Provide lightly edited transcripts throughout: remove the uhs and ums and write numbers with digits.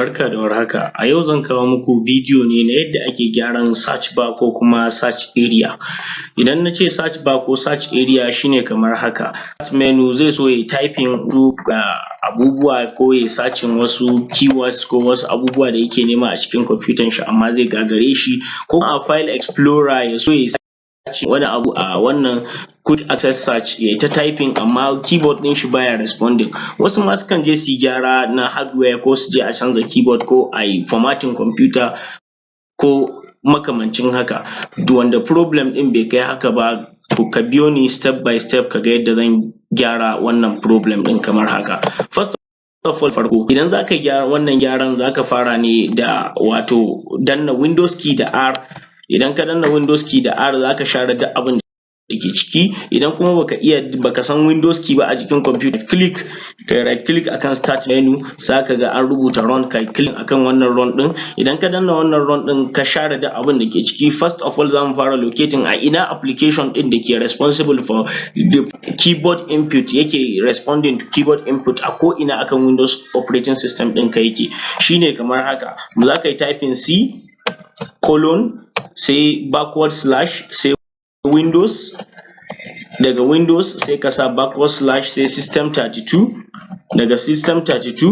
Barka da warhaka. A yau zan kawo muku bidiyo ne na yadda ake gyaran search bar ko kuma search area. Idan na ce search bar ko search area shi ne kamar haka. Start menu zai so ya yi typing abubuwa ko ya yi searching wasu keywords ko wasu abubuwa da yake nema a cikin kwamfutan shi amma zai gagare shi, ko a file explorer ya so ya yi searching wani abu a wannan quick access search ya yi ta typing amma keyboard ɗin shi baya responding. Wasu ma sukan je su yi gyara na hardware ko su je a canza keyboard ko a yi formatting kwamfuta ko makamancin haka. Wanda problem ɗin bai kai haka ba, to ka biyo ni step by step ka ga yadda zan gyara wannan problem ɗin kamar haka. First of all, farko idan za ka gyara wannan gyaran za ka fara ne da wato danna Windows key da R. Idan ka danna Windows key da R za ka share duk abin da ke ciki. Idan kuma baka san Windows key ba a jikin computer, kai right click akan start menu, za ka ga an rubuta run, kai click akan wannan run ɗin. Idan ka danna wannan run ɗin ka share duk abin da ke ciki, first of all za mu fara locating a ina application ɗin da ke responsible for the keyboard input yake responding to keyboard input a ko ina akan Windows operating system ɗin ka yake. Shi ne kamar haka, za ka yi typing C: sai backward slash sai Windows, daga Windows sai ka sa backward slash sai system32, daga system32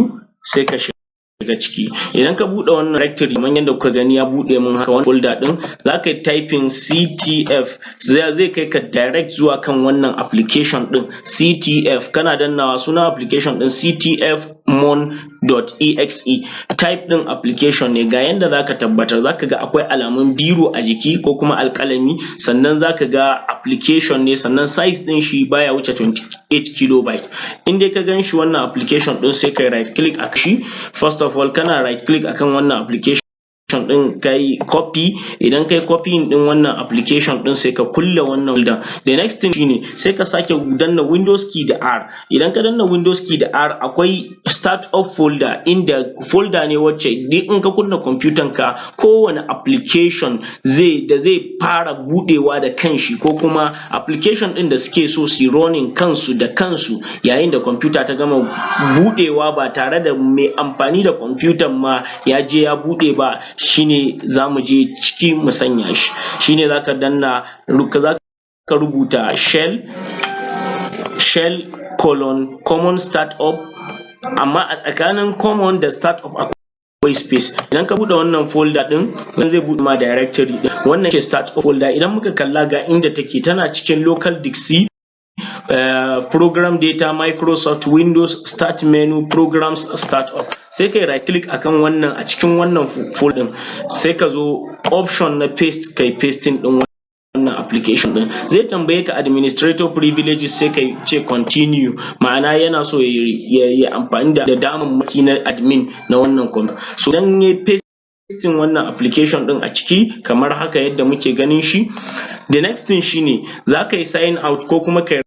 sai ka shiga ciki. Idan ka buɗe wannan directory kamar yadda kuka gani ya buɗe mun haka wannan folder ɗin, za ka yi typing CTF, zai kai ka direct zuwa kan wannan application ɗin CTF. Kana dannawa sunan application ɗin ctfmon.exe. Type ɗin application ne, ga yanda za ka tabbatar, za ka ga akwai alamun biro a jiki ko kuma alƙalami, sannan za ka ga application ne, sannan size ɗin shi baya wuce 28 kilobyte. In dai ka gan shi wannan application ɗin sai ka yi right click akan shi. First of all kana right click akan wannan application ɗin ka yi copy. Idan ka yi copying ɗin wannan application ɗin sai ka kulle wannan folder. The next thing shine sai ka sake danna Windows key da R. Idan ka danna Windows key da R akwai start up folder, inda folder ne wacce duk in ka kunna kwamfutan ka kowane application zai fara buɗewa da kanshi, ko kuma application ɗin da suke so su yi running kansu da kansu yayin da kwamfuta ta gama buɗewa ba tare da mai amfani da kwamfutan ma ya je ya buɗe ba, shine za mu je ciki mu sanya shi. Shine za ka danna, za ka rubuta shell common startup, amma a tsakanin common da startup akwai space. Idan ka buɗe wannan folder ɗin, wannan zai buɗe ma directory ɗin, wannan ce startup folder. Idan muka kalla ga inda take, tana cikin local disk C, program data, Microsoft Windows, start menu, programs, startup. Sai kai right click akan wannan a cikin wannan folder ɗin, sai ka zo option na paste, kai pasting ɗin wannan application ɗin. Zai tambaye ka administrator privileges, sai kai ce continue, ma'ana yana so ya yi amfani da damammaki na admin na wannan computer. So idan ya pasting wannan application ɗin a ciki kamar haka yadda muke ganin shi, the next thing shine za ka yi sign out ko kuma kai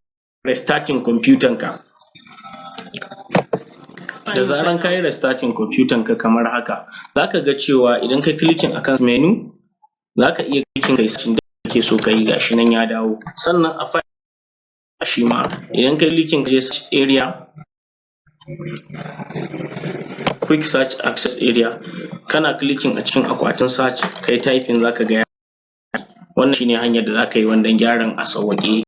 restarting kwamfutan ka. Da zaran ka yi restarting kwamfutan ka kamar haka, za ka ga cewa idan ka clicking akan menu, za ka iya clicking kai searching da kake so ka yi, gashi nan ya dawo. Sannan a file shi ma idan ka clicking ka je search area, quick search access area, kana clicking a cikin akwatin search kai typing, za ka ga wannan shine hanyar da za ka yi wannan gyaran a sauwaƙe.